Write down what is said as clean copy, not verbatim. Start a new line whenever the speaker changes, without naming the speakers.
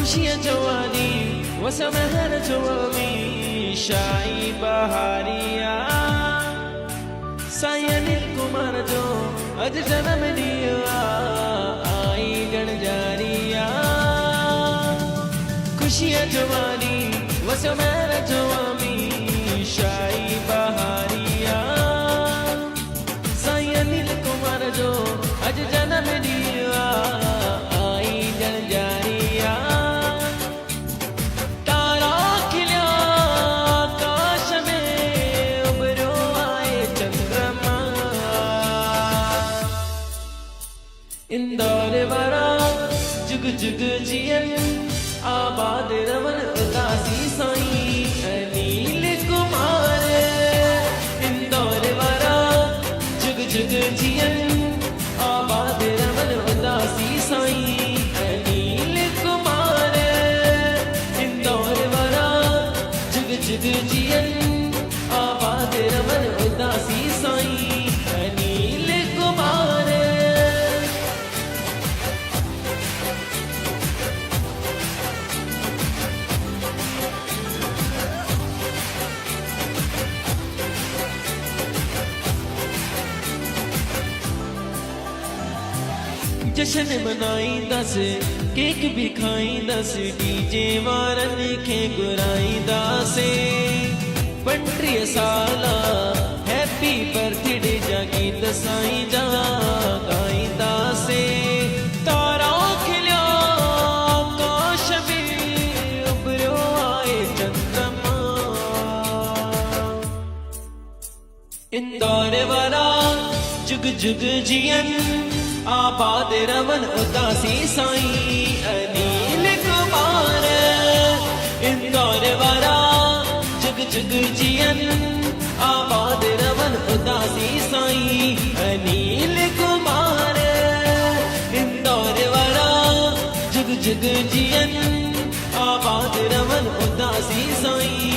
खुशियाँ जवानी वसमहर जवानी शाही बहारिया साई अनिल कुमार जो अज जन्म दिया आई गणजारिया खुशियाँ जवानी वसमहर जवानी शाही बहारिया साई अनिल कुमार जो अज जन्म दिया आई गणजारिया तारा खिला आकाश में उभरो आए चंद्रमा इंदौर वाला जुग जुग जियन आबाद रमन उदासी साई अनिल कुमार इंदौर वाला जुग जुग जियन आबाद रमन उदासी साई अनिल कुमार इंदौर वाला जुग जुग जियन आबाद रमन उदासी साई अनिल कुमार जश्न मनाईंदा से केक भी खाईंदा से डीजे वारन खे घुराईंदा से 35 साला हैप्पी बर्थडे जा गीत साईं जा गाईंदा से तारा खिलिया आकाश में उभरियो आए चंद्रमा इंदौर वाला जुग जुग जियन आबाद रमन उदासी साई अनिल कुमार इंदौर वाला जुग जुग जियन आबाद रमन उदासी साई अनिल कुमार इंदौर वाला जुग जुग जियन आबाद रमन उदासी साई